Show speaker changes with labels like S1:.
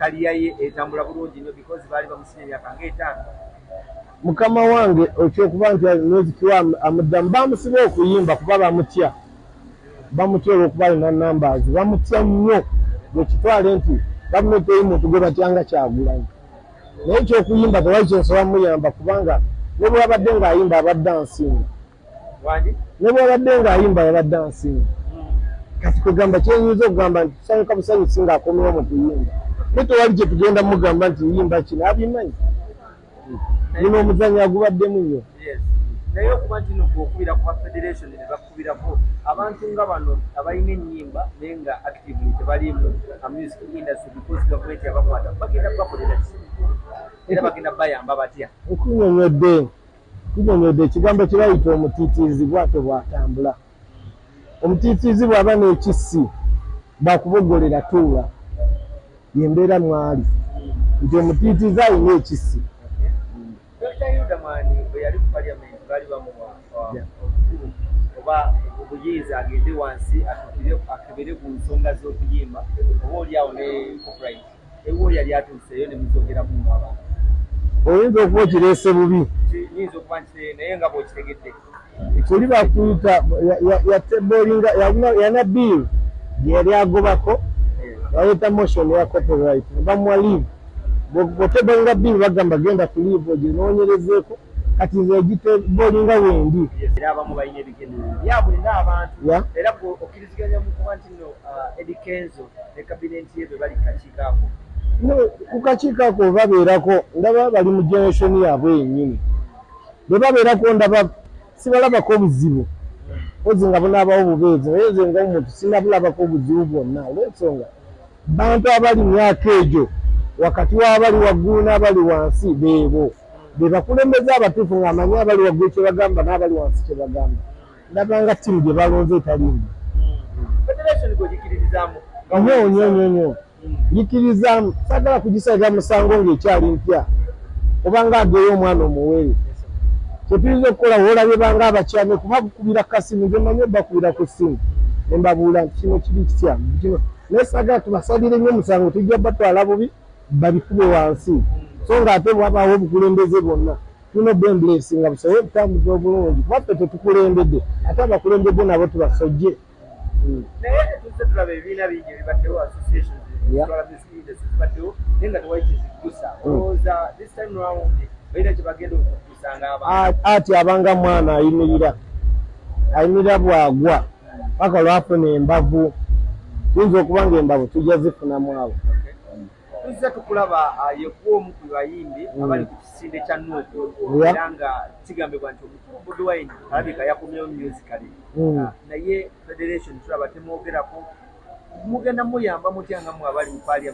S1: kaliya ye etambula bulungi nnyo because baali bamusinye emyaka ng'etaano.
S2: Mukama wange ekyokuba nti Nozikiwa amuddamu bamusiba okuyimba kuba bamutya olw'okuba alina numbers bamutya nnyo gwekitwale nti gavumenti eyimuntu gwe batyanga Kyagulanyi naye ekyokuyimba tewali kyensobola muyamba kubanga ne bwabadde ng'ayimba abadde ansinga yabadde ansinga kati kugamba kyenyinza okugamba nti tusanyuka busanyusi ng'akomewo mu kuyimba naye tewali kye tugenda mugamba nti yimba kino abimanyi nino omuzannyo agubaddemu nnyo.
S1: Naye okuba nti no okubira ku federation ne bakubirako abantu nga bano abalina ennyimba naye nga actively tebali mu music industry because government yabakwata bagenda bakolera ki era bagenda bayamba batya.
S2: Kunyonyodde ekigambo kye bayita omutiitiizi bw'atyo bw'atambula. Omutiitiizi bw'aba n'ekissi bakubogolera tuula yembeera mwali nti omutiitiizi alina ekissi.
S1: Dr. Yudamani bwe yali mu parliament baali bamuwa oba obuyinza agende wansi akebere ku nsonga z'okuyimba oba oliawo ne copyright ewo yali atuuseeyo ne muzogeramu abantu.
S2: Oyinza okuba okireese bubi
S1: yinza okuba nti naye nga bw'okitegedde
S2: kuli bakuyita yatebolinga yana bill yali agobako yaleeta motion ya copyright ne bamuwa leave bw'otebolinga bill bagamba genda ku leave oginoonyerezeeko kati nze egitebolinga wendi.
S1: Era abamu balina ebigendererwa byabwe ng'abantu era okkiriziganya mu kuba nti no Eddie Kenzo ne kabinenti ye bwe bali kakiikaako.
S2: Ku kakiikaako babeerako ndaba bali mu generation yaabwe yennyini bwe babeerako ndaba sibalabako obuzibu ozi nga bunaabawo bubeezi naye nze ng'omuntu sinabulabako obuzibu bwonna olw'ensonga bantu abali myaka egyo wakati w'abali waggulu n'abali wansi beebo be bakulembeza abatuufu ng'amanyi abali waggulu kye bagamba n'abali wansi kye bagamba ndabanga ttiimu gye balonze etalimbi nnyo yikirizaamu sagala kugisalira musango ng'ekyali mpya obanga ageyo omwana omuwere kyetuyinza okukola woolabye banga abakyame kuba bukubira kasimu nze manyi bakubira ku ssimu ne mbabuula nti kino kiri kitya naye sagala tubasalire nnyo musango tujja batwala bubi babikube wansi so ng'ate bwabaawo obukulembeze bwonna tulina obwemblesi nga busobole okutambuza obulungi kubaffe tetukulembedde ate abakulembedde nabo tubasojje.
S1: Naye tuzze tulaba ebibiina bingi ebibaddewo associations zibaddewo naye nga tewali kizikusa olowooza this time round balina kye bagenda okukusa ng'abantu
S2: ati abanga mwana ayimirira bwagwa paka lwafuna embavu tuyinza okuba nga embavu tujja zifunamu abo.
S1: Tuzze tukulaba yekuwa omu ku bayimbi abali ku kisinde kya Nuupu era nga kigambibwa nti Bobi Wine alabika yakomyewo musically naye federation tulaba temwogerako mugenda muyamba mutya nga mwe abali mu parliament